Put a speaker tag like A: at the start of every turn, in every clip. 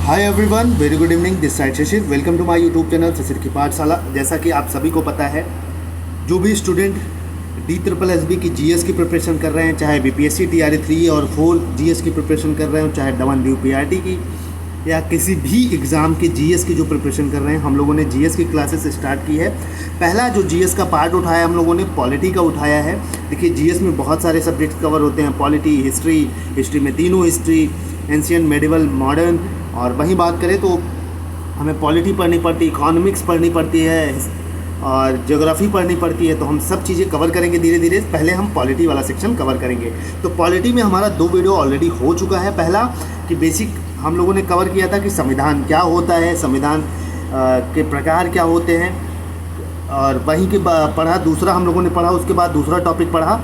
A: Hi everyone, very good evening. This side Shishir, welcome to my YouTube channel Shishir ki Pathshala. जैसा कि आप सभी को पता है, जो भी स्टूडेंट DSSB की जीएस की प्रिपरेशन कर रहे हैं, चाहे BPSC TRE 3 और 4 जीएस की प्रिपरेशन कर रहे हो, चाहे WPRT की या किसी भी एग्ज़ाम की जीएस की जो प्रिपरेशन कर रहे हैं, हम लोगों ने जीएस की क्लासेस स्टार्ट की है। पहला जो जीएस का पार्ट उठाया हम लोगों ने पॉलिटी का उठाया है। देखिए, जीएस में बहुत सारे सब्जेक्ट कवर होते हैं, पॉलिटी, हिस्ट्री में तीनों हिस्ट्री, एंशियंट, मेडिवल, मॉडर्न। और वहीं बात करें तो हमें पॉलिटी पढ़नी पड़ती है, इकोनॉमिक्स पढ़नी पड़ती है और ज्योग्राफी पढ़नी पड़ती है। तो हम सब चीज़ें कवर करेंगे धीरे धीरे। पहले हम पॉलिटी वाला सेक्शन कवर करेंगे। तो पॉलिटी में हमारा 2 वीडियो ऑलरेडी हो चुका है। पहला कि बेसिक हम लोगों ने कवर किया था कि संविधान क्या होता है, संविधान के प्रकार क्या होते हैं, और वहीं के पढ़ा। दूसरा हम लोगों ने पढ़ा, उसके बाद दूसरा टॉपिक पढ़ा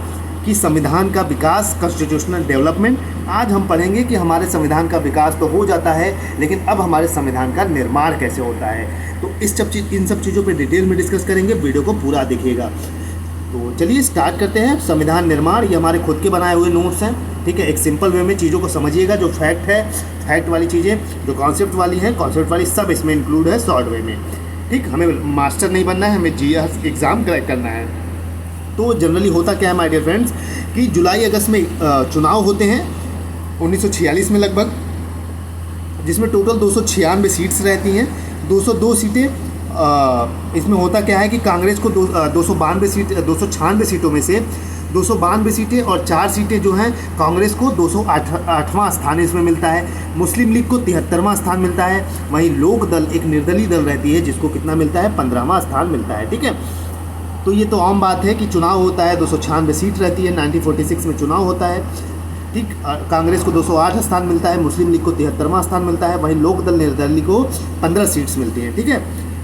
A: कि संविधान का विकास, कॉन्स्टिट्यूशनल डेवलपमेंट। आज हम पढ़ेंगे कि हमारे संविधान का विकास तो हो जाता है, लेकिन अब हमारे संविधान का निर्माण कैसे होता है। तो इन सब चीज़ों पे डिटेल में डिस्कस करेंगे। वीडियो को पूरा देखिएगा। तो चलिए स्टार्ट करते हैं। संविधान निर्माण, ये हमारे खुद के बनाए हुए नोट्स हैं, ठीक है। एक सिंपल वे में चीज़ों को समझिएगा। जो फैक्ट है, फैक्ट वाली चीज़ें, जो कॉन्सेप्ट वाली हैं, कॉन्सेप्ट वाली सब इसमें इंक्लूड है शॉर्ट वे में, ठीक। हमें मास्टर नहीं बनना है, हमें जीएस एग्ज़ाम क्रैक करना है। तो जनरली होता क्या है माय डियर फ्रेंड्स कि जुलाई अगस्त में चुनाव होते हैं 1946 में लगभग, जिसमें टोटल 296 सीट्स रहती हैं। 202 सीटें इसमें होता क्या है कि कांग्रेस को 296 सीटों में से 292 सीटें और 4 सीटें जो हैं कांग्रेस को 208वां स्थान इसमें मिलता है। मुस्लिम लीग को 73वां स्थान मिलता है। वहीं लोक दल, एक निर्दलीय दल रहती है, जिसको कितना मिलता है, 15वां स्थान मिलता है, ठीक है। तो ये तो आम बात है कि चुनाव होता है, 296 सीट रहती है। 1946 में चुनाव होता है, ठीक। कांग्रेस को 208 स्थान मिलता है, मुस्लिम लीग को 73वां स्थान मिलता है, वहीं लोक दल निर्दलीय को 15 सीट्स मिलती हैं, ठीक है।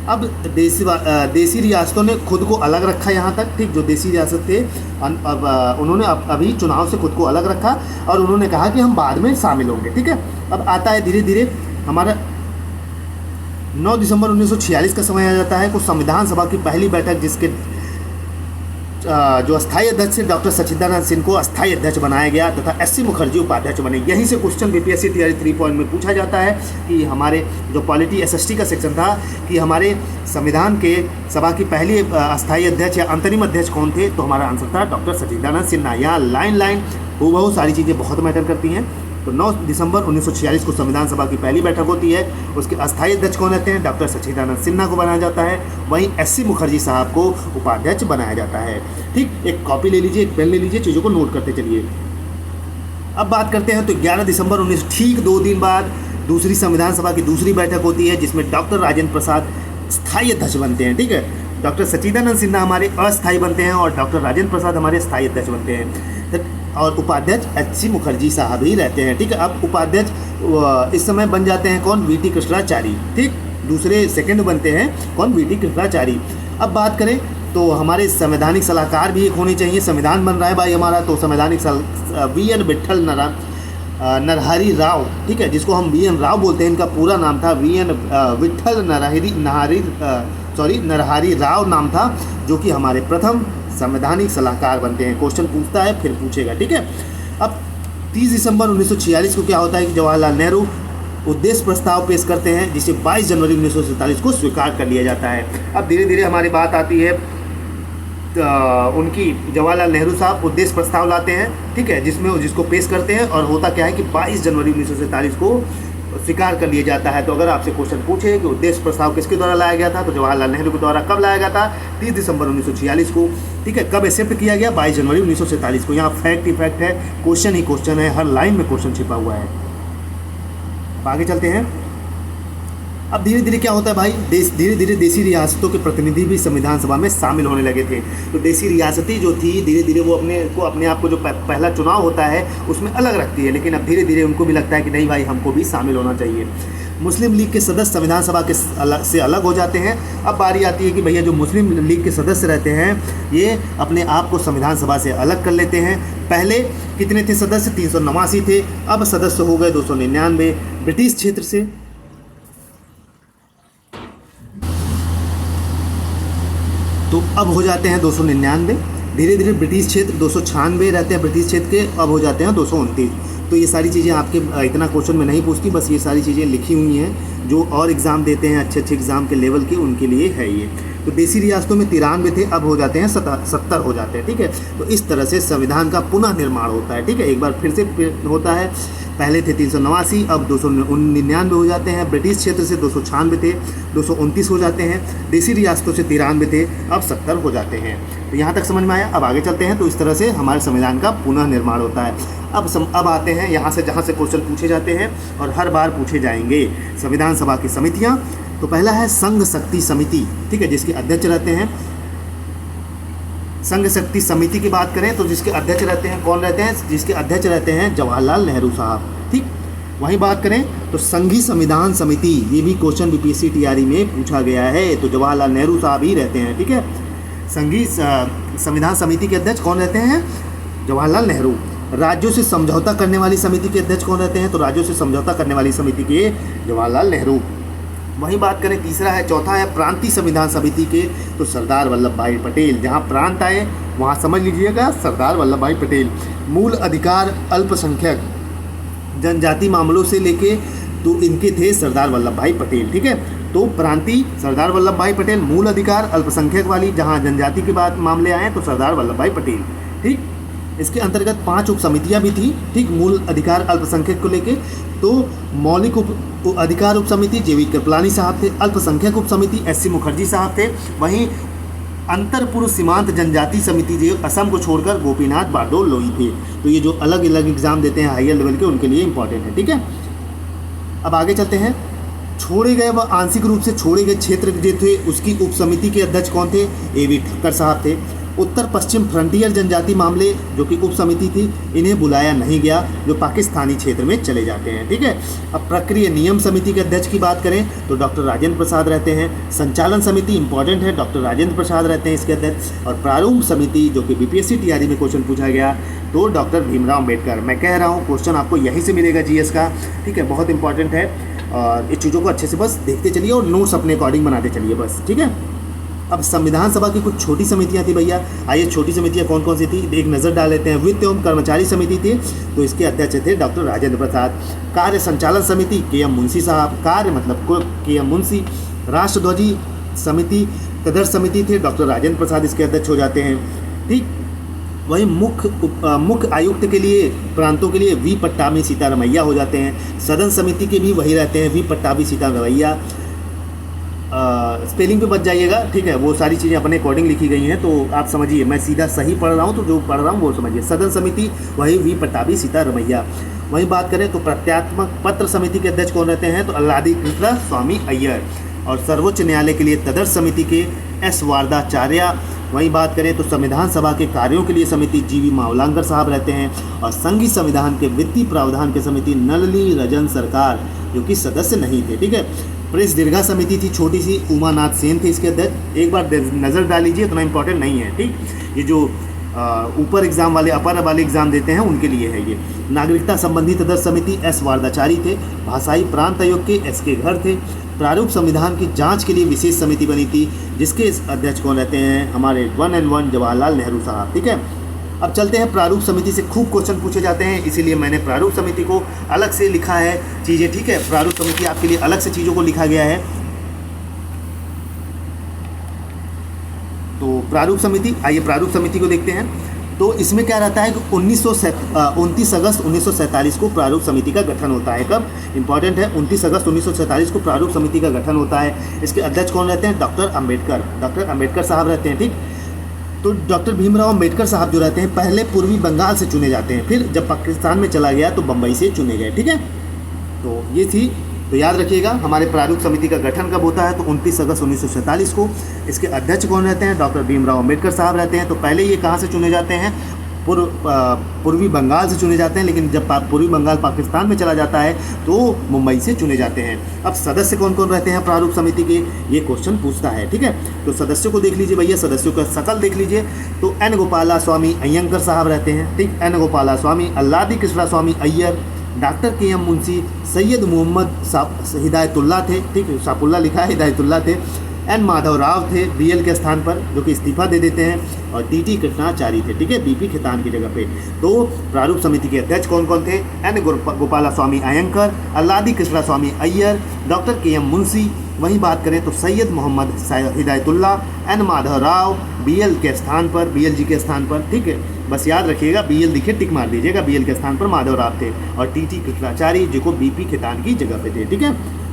A: अब देसी रियासतों ने खुद को अलग रखा यहाँ तक, ठीक। जो देसी रियासत थे अब उन्होंने अभी चुनाव से खुद को अलग रखा और उन्होंने कहा कि हम बाद में शामिल होंगे, ठीक है। अब आता है धीरे धीरे हमारा 9 दिसंबर 1946 का समय आ जाता है। कुछ संविधान सभा की पहली बैठक, जिसके जो अस्थायी अध्यक्ष थे डॉक्टर सच्चिदानंद सिंह को अस्थायी अध्यक्ष बनाया गया तथा SC मुखर्जी उपाध्यक्ष बने। यहीं से क्वेश्चन BPSC TRE 3 पॉइंट में पूछा जाता है कि हमारे जो पॉलिटी SST का सेक्शन था कि हमारे संविधान के सभा की पहली अस्थायी अध्यक्ष या अंतरिम अध्यक्ष कौन थे, तो हमारा आंसर था डॉक्टर सच्चिदानंद सिन्हा। यहाँ लाइन हूबहू सारी चीज़ें बहुत मैटर करती हैं। तो 9 दिसंबर 1946 को संविधान सभा की पहली बैठक होती है। उसके अस्थायी अध्यक्ष कौन रहते हैं, डॉक्टर सच्चिदानंद सिन्हा को बनाया जाता है। वहीं SC मुखर्जी साहब को उपाध्यक्ष बनाया जाता है, ठीक। एक कॉपी ले लीजिए, एक पेन ले लीजिए, चीज़ों को नोट करते चलिए। अब बात करते हैं तो 11 दिसंबर 19 ठीक 2 दिन बाद दूसरी संविधान सभा की दूसरी बैठक होती है, जिसमें डॉक्टर राजेंद्र प्रसाद स्थायी अध्यक्ष बनते हैं, ठीक है। डॉक्टर सच्चिदानंद सिन्हा हमारे अस्थायी बनते हैं और डॉक्टर राजेंद्र प्रसाद हमारे स्थायी अध्यक्ष बनते हैं, और उपाध्यक्ष SC मुखर्जी साहब ही रहते हैं, ठीक है। अब उपाध्यक्ष इस समय बन जाते हैं कौन, VT कृष्णाचारी, ठीक। दूसरे सेकंड बनते हैं कौन, VT कृष्णाचारी। अब बात करें तो हमारे संवैधानिक सलाहकार भी एक होनी चाहिए। संविधान बन रहा है भाई हमारा, तो संवैधानिक VN विट्ठल नरहरी राव, ठीक है, जिसको हम VN राव बोलते हैं। इनका पूरा नाम था VN विट्ठल नरहरी राव नाम था, जो कि हमारे प्रथम संवैधानिक सलाहकार बनते हैं। क्वेश्चन पूछता है, फिर पूछेगा, ठीक है। अब 30 दिसंबर 1946 को क्या होता है कि जवाहरलाल नेहरू उद्देश्य प्रस्ताव पेश करते हैं, जिसे 22 जनवरी 1947 को स्वीकार कर लिया जाता है। अब धीरे धीरे हमारी बात आती है उनकी, जवाहरलाल नेहरू साहब उद्देश्य प्रस्ताव लाते हैं, ठीक है, जिसको पेश करते हैं। और होता क्या है कि 22 जनवरी 1947 को स्वीकार कर लिया जाता है। तो अगर आपसे क्वेश्चन पूछे कि उद्देश्य प्रस्ताव किसके द्वारा लाया गया था, तो जवाहरलाल नेहरू के द्वारा। कब लाया गया था, 30 दिसंबर 1946 को, ठीक है। कब एक्सेप्ट किया गया, 22 जनवरी 1947 को। यहाँ फैक्ट ही फैक्ट है, क्वेश्चन ही क्वेश्चन है, हर लाइन में क्वेश्चन छिपा हुआ है। अब आगे चलते हैं। अब धीरे धीरे क्या होता है भाई, धीरे धीरे देसी रियासतों के प्रतिनिधि भी संविधान सभा में शामिल होने लगे थे। तो देसी रियासतें जो थी धीरे धीरे वो अपने आप को जो पहला चुनाव होता है उसमें अलग रखती है, लेकिन अब धीरे धीरे उनको भी लगता है कि नहीं भाई, हमको भी शामिल होना चाहिए। मुस्लिम लीग के सदस्य संविधान सभा से अलग हो जाते हैं। अब बारी आती है कि भैया जो मुस्लिम लीग के सदस्य रहते हैं, ये अपने आप को संविधान सभा से अलग कर लेते हैं। पहले कितने थे सदस्य, 389 थे। अब सदस्य हो गए 299। ब्रिटिश क्षेत्र से तो अब हो जाते हैं 299। धीरे धीरे ब्रिटिश क्षेत्र 296 रहते हैं ब्रिटिश क्षेत्र के, अब हो जाते हैं 229। तो ये सारी चीज़ें आपके इतना क्वेश्चन में नहीं पूछती, बस ये सारी चीज़ें लिखी हुई हैं जो और एग्ज़ाम देते हैं अच्छे अच्छे एग्ज़ाम के लेवल के, उनके लिए है ये। तो देसी रियासतों में 93 थे, अब हो जाते हैं 70 हो जाते हैं, ठीक है। तो इस तरह से संविधान का पुनः निर्माण होता है, ठीक है। एक बार फिर से होता है, पहले थे 389, अब 299 हो जाते हैं। ब्रिटिश क्षेत्र से 296 थे, 229 हो जाते हैं। देसी रियासतों से 93 थे, अब 70 हो जाते हैं। तो यहाँ तक समझ में आया। अब आगे चलते हैं। तो इस तरह से हमारे संविधान का पुनः निर्माण होता है। अब आते हैं यहाँ से जहाँ से क्वेश्चन पूछे जाते हैं और हर बार पूछे जाएंगे। संविधान सभा की समितियाँ, तो पहला है संघ शक्ति समिति, ठीक है, जिसके अध्यक्ष रहते हैं। संघ शक्ति समिति की बात करें तो जिसके अध्यक्ष रहते हैं, कौन रहते हैं? जिसके अध्यक्ष रहते हैं जवाहरलाल नेहरू साहब, ठीक। वहीं बात करें तो संघीय संविधान समिति, ये भी क्वेश्चन बीपीएससी टीआरई में पूछा गया है, तो जवाहरलाल नेहरू साहब ही रहते हैं, ठीक है। संघीय संविधान समिति के अध्यक्ष कौन रहते हैं? जवाहरलाल नेहरू। राज्यों से समझौता करने वाली समिति के अध्यक्ष कौन रहते हैं? तो राज्यों से समझौता करने वाली समिति के जवाहरलाल नेहरू। वहीं बात करें चौथा है प्रांतीय संविधान समिति के, तो सरदार वल्लभ भाई पटेल। जहां प्रांत आए वहां समझ लीजिएगा सरदार वल्लभ भाई पटेल। मूल अधिकार अल्पसंख्यक जनजाति मामलों से लेके तो इनके थे सरदार वल्लभ भाई पटेल, ठीक है। तो प्रांतीय सरदार वल्लभ भाई पटेल, मूल अधिकार अल्पसंख्यक वाली जहां जनजाति के बाद मामले आए तो सरदार वल्लभ भाई पटेल, ठीक। इसके अंतर्गत 5 उप समितियाँ भी थी, ठीक, मूल अधिकार अल्पसंख्यक को लेके। तो मौलिक अधिकार उप समिति जेवी कृपलानी साहब थे, अल्पसंख्यक उप समिति एससी मुखर्जी साहब थे। वहीं अंतर पूर्व सीमांत जनजाति समिति जो असम को छोड़कर गोपीनाथ बारडोल लोई थे। तो ये जो अलग अलग एग्जाम देते हैं हायर लेवल के, उनके लिए इंपॉर्टेंट है, ठीक है। अब आगे चलते हैं। छोड़े गए व आंशिक रूप से छोड़े गए क्षेत्र जो थे उसकी उप समिति के अध्यक्ष कौन थे? एवी ठक्कर साहब थे। उत्तर पश्चिम फ्रंटियर जनजाति मामले जो कि उप समिति थी, इन्हें बुलाया नहीं गया, जो पाकिस्तानी क्षेत्र में चले जाते हैं, ठीक है। अब प्रक्रिया नियम समिति के अध्यक्ष की बात करें तो डॉक्टर राजेंद्र प्रसाद रहते हैं। संचालन समिति इंपॉर्टेंट है, डॉक्टर राजेंद्र प्रसाद रहते हैं इसके अध्यक्ष। और प्रारूप समिति जो कि बीपीएससी टीआरई में क्वेश्चन पूछा गया तो डॉक्टर भीमराव अम्बेडकर। मैं कह रहा हूँ क्वेश्चन आपको यहीं से मिलेगा जीएस का, ठीक है, बहुत इंपॉर्टेंट है। और इस चीज़ों को अच्छे से बस देखते चलिए और नोट्स अपने अकॉर्डिंग बनाते चलिए बस, ठीक है। अब संविधान सभा की कुछ छोटी समितियां थी भैया, आइए छोटी समितियां कौन कौन सी थी एक नज़र डाल लेते हैं। वित्त एवं कर्मचारी समिति थी, तो इसके अध्यक्ष थे डॉक्टर राजेंद्र प्रसाद। कार्य संचालन समिति के.एम. मुंशी साहब, कार्य मतलब के.एम. मुंशी। राष्ट्रध्वजी समिति तदर्थ समिति थे, डॉक्टर राजेंद्र प्रसाद इसके अध्यक्ष हो जाते हैं, ठीक। वहीं मुख्य आयुक्त के लिए प्रांतों के लिए वी पट्टाभी सीतारमैया हो जाते हैं। सदन समिति के भी वही रहते हैं, वी पट्टाभी सीतारमैया। स्पेलिंग पे बच जाइएगा, ठीक है, वो सारी चीज़ें अपने अकॉर्डिंग लिखी गई हैं, तो आप समझिए, मैं सीधा सही पढ़ रहा हूँ तो जो पढ़ रहा हूँ वो समझिए। सदन समिति वही वी पट्टाभी सीतारमैया। वहीं बात करें तो प्रत्यात्मक पत्र समिति के अध्यक्ष कौन रहते हैं? तो अल्लादी कृष्ण स्वामी अय्यर। और सर्वोच्च न्यायालय के लिए तदर्थ समिति के एस वारदाचार्य। वहीं बात करें तो संविधान सभा के कार्यों के लिए समिति जीवी मावलांकर साहब रहते हैं। और संघीय संविधान के वित्तीय प्रावधान की समिति नलनी रजन सरकार, जो कि सदस्य नहीं थे, ठीक है। प्रेस दीर्घा समिति थी छोटी सी, उमानाथ सेन थे इसके अध्यक्ष। एक बार नज़र डाल लीजिए, इतना इंपॉर्टेंट नहीं है, ठीक। ये जो ऊपर एग्जाम वाले अपर वाले एग्जाम देते हैं उनके लिए है ये। नागरिकता संबंधी तदर्थ समिति एस वारदाचारी थे। भाषाई प्रांत आयोग के एस के घर थे। प्रारूप संविधान की जांच के लिए विशेष समिति बनी थी, जिसके अध्यक्ष कौन रहते हैं? हमारे 1 and 1 जवाहरलाल नेहरू साहब, ठीक है। अब चलते हैं, प्रारूप समिति से खूब क्वेश्चन पूछे जाते हैं, इसीलिए मैंने प्रारूप समिति को अलग से लिखा है चीज़ें, ठीक है। प्रारूप समिति आपके लिए अलग से चीज़ों को लिखा गया है। तो प्रारूप समिति, आइए प्रारूप समिति को देखते हैं। तो इसमें क्या रहता है कि 29 अगस्त 1947 को प्रारूप समिति का गठन होता है। कब? इंपॉर्टेंट है, 29 अगस्त 1947 को प्रारूप समिति का गठन होता है। इसके अध्यक्ष कौन रहते हैं? डॉक्टर अम्बेडकर साहब रहते हैं, ठीक। तो डॉक्टर भीमराव अम्बेडकर साहब जो रहते हैं पहले पूर्वी बंगाल से चुने जाते हैं, फिर जब पाकिस्तान में चला गया तो बम्बई से चुने गए, ठीक है। तो ये थी, तो याद रखिएगा हमारे प्रारूप समिति का गठन कब होता है? तो 29 अगस्त 1947 को। इसके अध्यक्ष कौन रहते हैं? डॉक्टर भीमराव अम्बेडकर साहब रहते हैं। तो पहले ये कहाँ से चुने जाते हैं? पूर्वी बंगाल से चुने जाते हैं, लेकिन जब पूर्वी बंगाल पाकिस्तान में चला जाता है तो मुंबई से चुने जाते हैं। अब सदस्य कौन कौन रहते हैं प्रारूप समिति के? ये क्वेश्चन पूछता है, ठीक है। तो सदस्यों को देख लीजिए भैया, सदस्यों का शकल देख लीजिए। तो एन गोपाला स्वामी अय्यंकर साहब रहते हैं, ठीक। एन गोपाला स्वामी, अल्लादी कृष्णा स्वामी अय्यर, डॉक्टर के एम मुंशी, सैयद मोहम्मद हिदायतुल्लाह थे, ठीक, शापुल्ला लिखा है, हिदायतुल्लाह थे। एन माधव राव थे बीएल के स्थान पर, जो कि इस्तीफा दे देते हैं, और टीटी कृष्णाचारी थे, ठीक है, बीपी खेतान की जगह पे। तो प्रारूप समिति के अध्यक्ष कौन कौन थे? एन गोपाला स्वामी अयंकर, अल्लादी कृष्णा स्वामी अय्यर, डॉक्टर के एम मुंशी। वहीं बात करें तो सैयद मोहम्मद हिदायतुल्ला, एन माधव राव बीएल के स्थान पर, बीएल जी के स्थान पर, ठीक है, बस याद रखिएगा बीएल लिखे टिक मार दीजिएगा, बीएल के स्थान पर माधव राव थे, और टीटी कृष्णाचारी जो को बीपी खेतान की जगह पे थे, ठीक है।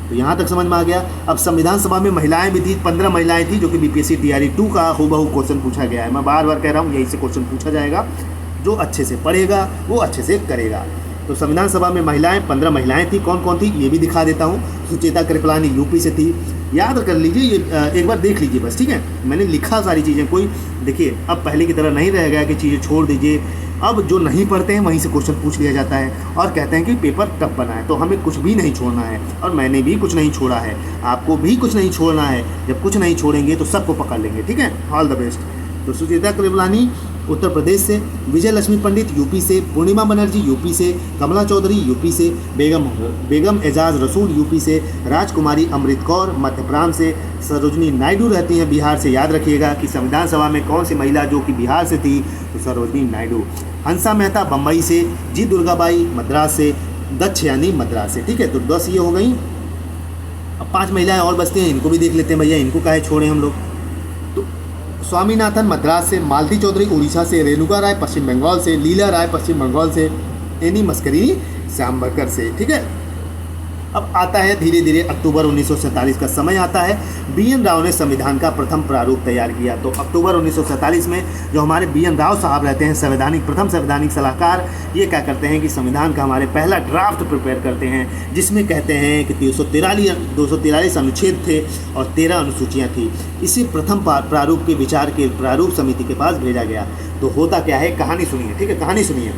A: तो यहाँ तक समझ में आ गया। अब संविधान सभा में महिलाएं भी थी, 15 महिलाएं थी, जो कि बीपीएससी टीआरई 2 का हूबहू क्वेश्चन पूछा गया है। मैं बार बार कह रहा हूँ, यही से क्वेश्चन पूछा जाएगा, जो अच्छे से पढ़ेगा वो अच्छे से करेगा। तो संविधान सभा में महिलाएं 15 महिलाएं थी, कौन कौन थी ये भी दिखा देता हूँ। सुचेता कृपलानी यूपी से थी, याद कर लीजिए, ये एक बार देख लीजिए बस, ठीक है। मैंने लिखा सारी चीज़ें, कोई देखिए अब पहले की तरह नहीं रह गया कि चीज़ें छोड़ दीजिए। अब जो नहीं पढ़ते हैं वहीं से क्वेश्चन पूछ लिया जाता है और कहते हैं कि पेपर टफ बना है। तो हमें कुछ भी नहीं छोड़ना है, और मैंने भी कुछ नहीं छोड़ा है, आपको भी कुछ नहीं छोड़ना है। जब कुछ नहीं छोड़ेंगे तो सबको पकड़ लेंगे, ठीक है। All the best. तो सुचेता कृपलानी उत्तर प्रदेश से, विजय लक्ष्मी पंडित यूपी से, पूर्णिमा बनर्जी यूपी से, कमला चौधरी यूपी से, बेगम एजाज रसूल यूपी से, राजकुमारी अमृत कौर मध्य प्रदेश से, सरोजनी नायडू रहती हैं बिहार से। याद रखिएगा कि संविधान सभा में कौन सी महिला जो कि बिहार से थी, तो सरोजनी नायडू। हंसा मेहता बम्बई से, जी दुर्गाबाई मद्रास से, दक्ष यानी मद्रास से, ठीक है। तो 10 ये हो गई। अब 5 महिलाएं और बचती हैं, इनको भी देख लेते हैं भैया, इनको काहे छोड़े हम लोग। स्वामीनाथन मद्रास से, मालती चौधरी उड़ीसा से, रेणुका राय पश्चिम बंगाल से, लीला राय पश्चिम बंगाल से, एनी मस्करी श्यामबरकर से, ठीक है। अब आता है धीरे धीरे अक्टूबर 1947 का समय आता है। बीएन राव ने संविधान का प्रथम प्रारूप तैयार किया। तो अक्टूबर 1947 में जो हमारे बीएन राव साहब रहते हैं, प्रथम संवैधानिक सलाहकार, ये क्या करते हैं कि संविधान का हमारे पहला ड्राफ्ट प्रिपेयर करते हैं, जिसमें कहते हैं कि 243 अनुच्छेद थे और 13 अनुसूचियाँ थी। इसी प्रथम प्रारूप के विचार के प्रारूप समिति के पास भेजा गया। तो होता क्या है, कहानी सुनिए, ठीक है, कहानी सुनिए।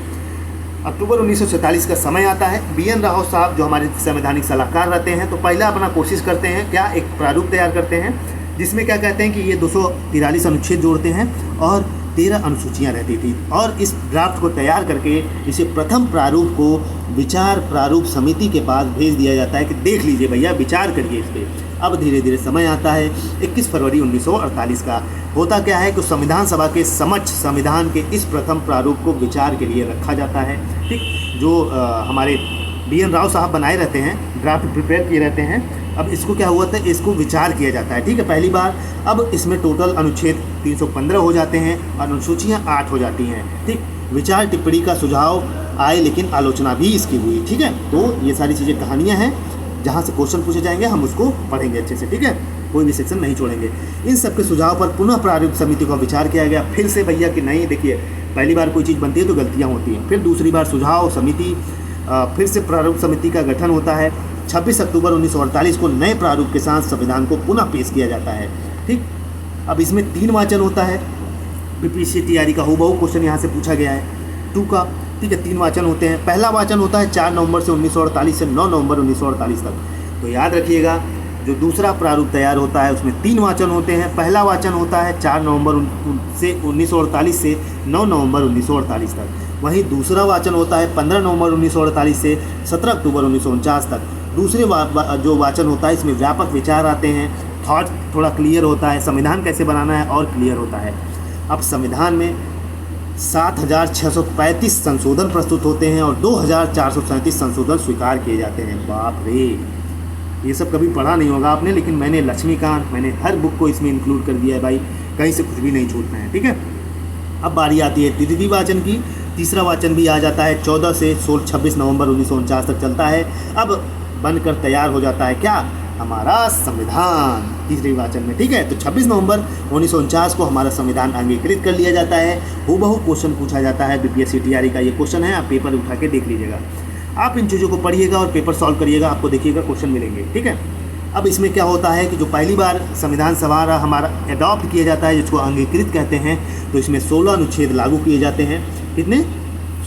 A: अक्टूबर 1947 का समय आता है। बीएन राव साहब जो हमारे संवैधानिक सलाहकार रहते हैं, तो पहला अपना कोशिश करते हैं क्या, एक प्रारूप तैयार करते हैं, जिसमें क्या कहते हैं कि ये 243 अनुच्छेद जोड़ते हैं और 13 अनुसूचियाँ रहती थी। और इस ड्राफ्ट को तैयार करके इसे प्रथम प्रारूप को विचार प्रारूप समिति के पास भेज दिया जाता है कि देख लीजिए भैया, विचार करिए इस पर। अब धीरे धीरे समय आता है 21 फरवरी 1948 का। होता क्या है कि संविधान सभा के समक्ष संविधान के इस प्रथम प्रारूप को विचार के लिए रखा जाता है, ठीक। जो हमारे बीएन राव साहब बनाए रहते हैं, ड्राफ्ट प्रिपेयर किए रहते हैं, अब इसको क्या हुआ था, इसको विचार किया जाता है, ठीक है, पहली बार। अब इसमें टोटल अनुच्छेद 315 हो जाते हैं और अनुसूचियाँ 8 हो जाती हैं, ठीक। विचार टिप्पणी का सुझाव आए, लेकिन आलोचना भी इसकी हुई, ठीक है। तो ये सारी चीज़ें कहानियाँ हैं, जहाँ से क्वेश्चन पूछे जाएंगे हम उसको पढ़ेंगे अच्छे से, ठीक है, कोई भी सेक्शन नहीं छोड़ेंगे। इन सब के सुझाव पर पुनः प्रारूप समिति का विचार किया गया, फिर से भैया कि नहीं, देखिए पहली बार कोई चीज़ बनती है तो गलतियाँ होती हैं, फिर दूसरी बार सुझाव समिति, फिर से प्रारूप समिति का गठन होता है। 26 अक्टूबर 1948 को नए प्रारूप के साथ संविधान को पुनः पेश किया जाता है, ठीक। अब इसमें 3 वाचन होता है, बीपीएससी टीआरई का हूबहू क्वेश्चन यहाँ से पूछा गया है 2 का, ठीक है। 3 वाचन होते हैं। पहला वाचन होता है 4 नवंबर से 1948 से 9 नवंबर 1948 तक। तो याद रखिएगा, जो दूसरा प्रारूप तैयार होता है उसमें 3 वाचन होते हैं। पहला वाचन होता है 4 नवंबर से 1948 से 9 नवंबर 1948 तक। वहीं दूसरा वाचन होता है 15 नवंबर 1948 से 17 अक्टूबर 1949 तक। दूसरे जो वाचन होता है इसमें व्यापक विचार आते हैं, थॉट थोड़ा क्लियर होता है, संविधान कैसे बनाना है और क्लियर होता है। अब संविधान में 7635 संशोधन प्रस्तुत होते हैं और 2437 संशोधन स्वीकार किए जाते हैं। बाप रे, ये सब कभी पढ़ा नहीं होगा आपने, लेकिन मैंने लक्ष्मीकांत, मैंने हर बुक को इसमें इंक्लूड कर दिया है भाई, कहीं से कुछ भी नहीं छूटना है, ठीक है। अब बारी आती है तृतीय वाचन की। तीसरा वाचन भी आ जाता है 14 से 26 नवंबर 1949 तक चलता है। अब बनकर तैयार हो जाता है क्या, हमारा संविधान तीसरे वाचन में, ठीक है। तो 26 नवंबर 1949 को हमारा संविधान अंगीकृत कर लिया जाता है। हूबहू क्वेश्चन पूछा जाता है, बीपीएससी टीआरई का ये क्वेश्चन है, आप पेपर उठा के देख लीजिएगा। आप इन चीज़ों को पढ़िएगा और पेपर सॉल्व करिएगा, आपको देखिएगा क्वेश्चन मिलेंगे, ठीक है। अब इसमें क्या होता है कि जो पहली बार संविधान सभा हमारा अडॉप्ट किया जाता है, जिसको अंगीकृत कहते हैं, तो इसमें 16 अनुच्छेद लागू किए जाते हैं। कितने?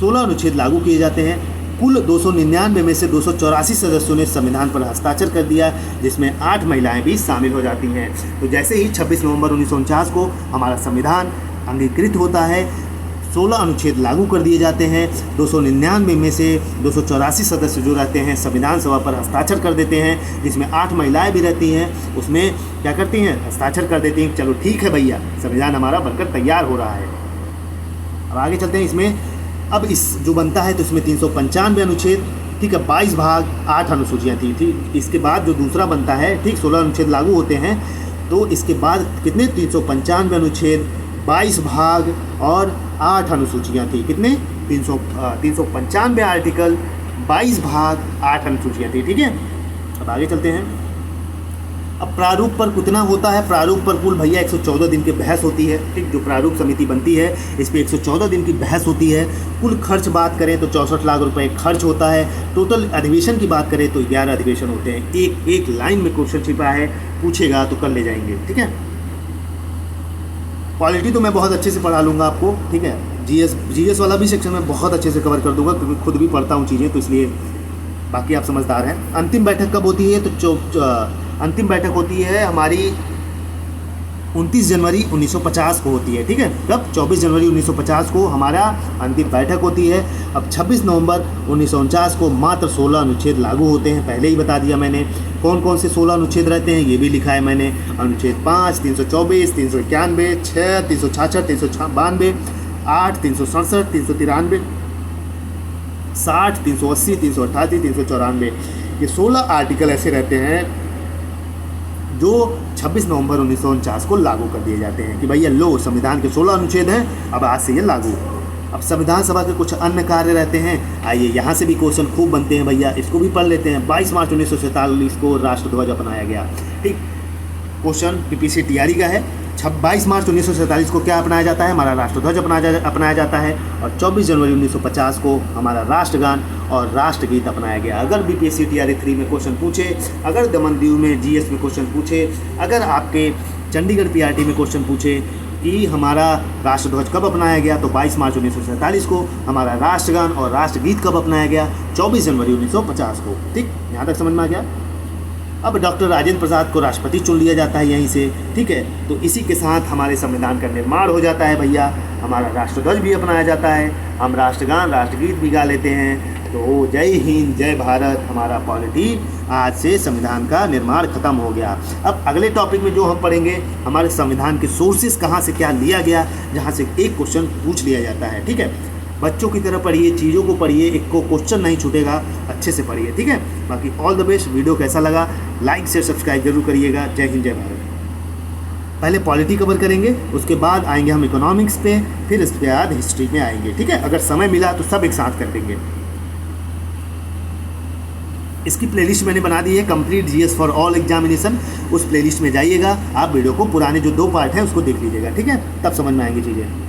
A: 16 अनुच्छेद लागू किए जाते हैं। कुल 299 में से 284 सदस्यों ने संविधान पर हस्ताक्षर कर दिया, जिसमें 8 महिलाएं भी शामिल हो जाती हैं। तो जैसे ही 26 नवंबर 1949 को हमारा संविधान अंगीकृत होता है, 16 अनुच्छेद लागू कर दिए जाते हैं। 299 में से 284 सदस्य जो रहते हैं संविधान सभा पर हस्ताक्षर कर देते हैं, जिसमें 8 महिलाएं भी रहती हैं, उसमें क्या करती हैं, हस्ताक्षर कर देती हैं। चलो ठीक है भैया, संविधान हमारा बनकर तैयार हो रहा है। अब आगे चलते हैं। इसमें अब इस जो बनता है तो इसमें 395 अनुच्छेद, ठीक है, 22 भाग 8 अनुसूचियाँ थी, ठीक। इसके बाद जो दूसरा बनता है, ठीक, 16 अनुच्छेद लागू होते हैं, तो इसके बाद कितने 395 अनुच्छेद, 22 भाग और 8 अनुसूचियाँ थी। कितने 395 आर्टिकल, 22 भाग 8 अनुसूचियाँ थी, ठीक है। अब आगे चलते हैं। अब प्रारूप पर कितना होता है, प्रारूप पर कुल भैया 114 दिन की बहस होती है, ठीक। जो प्रारूप समिति बनती है इस पर 114 दिन की बहस होती है। कुल खर्च बात करें तो 64 लाख रुपए खर्च होता है। टोटल अधिवेशन की बात करें तो 11 अधिवेशन होते हैं। एक लाइन में क्वेश्चन छिपा है, पूछेगा तो कर ले जाएंगे, ठीक है। पॉलिटी तो मैं बहुत अच्छे से पढ़ा लूँगा आपको, ठीक है। जीएस वाला भी सेक्शन में बहुत अच्छे से कवर कर दूंगा, क्योंकि खुद भी पढ़ता हूँ चीज़ें, तो इसलिए बाकी आप समझदार हैं। अंतिम बैठक कब होती है, तो अंतिम बैठक होती है हमारी 29 जनवरी 1950 को होती है, ठीक है। कब, 24 जनवरी 1950 को हमारा अंतिम बैठक होती है। अब 26 नवंबर 1949 को मात्र 16 अनुच्छेद लागू होते हैं। पहले ही बता दिया मैंने कौन कौन से 16 अनुच्छेद रहते हैं, ये भी लिखा है मैंने। अनुच्छेद 5, 324, 391, 6, 366, 392, 8, 367, 393, 60, 380, 388, 394, ये 16 आर्टिकल ऐसे रहते हैं जो 26 नवंबर 1949 को लागू कर दिए जाते हैं कि भैया लो, संविधान के 16 अनुच्छेद हैं, अब आज से ये लागू। अब संविधान सभा के कुछ अन्य कार्य रहते हैं, आइए यहाँ से भी क्वेश्चन खूब बनते हैं भैया, इसको भी पढ़ लेते हैं। 22 मार्च 1947 को राष्ट्रध्वज अपनाया गया, ठीक। क्वेश्चन पीपीसी टीआरई का है। 22 मार्च 1947 को क्या अपनाया जाता है, हमारा राष्ट्रध्वज अपनाया जाता है। और 24 जनवरी 1950 को हमारा राष्ट्रगान और राष्ट्रगीत अपनाया गया। अगर बीपीएससी टीआरई 3 में क्वेश्चन पूछे, अगर दमन-दीव में जीएस में क्वेश्चन पूछे, अगर आपके चंडीगढ़ पीआरटी में क्वेश्चन पूछे कि हमारा राष्ट्रध्वज कब अपनाया गया, तो 22 मार्च 1947 को। हमारा राष्ट्रगान और राष्ट्रगीत कब अपनाया गया, 24 जनवरी 1950 को, ठीक। यहाँ तक समझ में आ गया। अब डॉक्टर राजेंद्र प्रसाद को राष्ट्रपति चुन लिया जाता है यहीं से, ठीक है। तो इसी के साथ हमारे संविधान का निर्माण हो जाता है भैया। हमारा राष्ट्रध्वज भी अपनाया जाता है, हम राष्ट्रगान राष्ट्रगीत भी गा लेते हैं। तो जय हिंद, जय भारत, हमारा पॉलिटी आज से संविधान का निर्माण खत्म हो गया। अब अगले टॉपिक में जो हम पढ़ेंगे, हमारे संविधान के सोर्सेज कहाँ से क्या लिया गया, जहाँ से एक क्वेश्चन पूछ लिया जाता है, ठीक है। बच्चों की तरह पढ़िए, चीज़ों को पढ़िए, एक को क्वेश्चन नहीं छूटेगा, अच्छे से पढ़िए, ठीक है। बाकी ऑल द बेस्ट। वीडियो कैसा लगा, लाइक शेयर सब्सक्राइब जरूर करिएगा। जय हिंद, जय भारत। पहले पॉलिटी कवर करेंगे, उसके बाद आएंगे हम इकोनॉमिक्स पे, फिर इसके बाद हिस्ट्री में आएंगे, ठीक है। अगर समय मिला तो सब एक साथ कर देंगे। इसकी प्लेलिस्ट मैंने बना दी है, complete GS for all examination. उस प्लेलिस्ट में जाइएगा आप, वीडियो को पुराने जो 2 पार्ट हैं उसको देख लीजिएगा, ठीक है, तब समझ में आएंगी चीज़ें।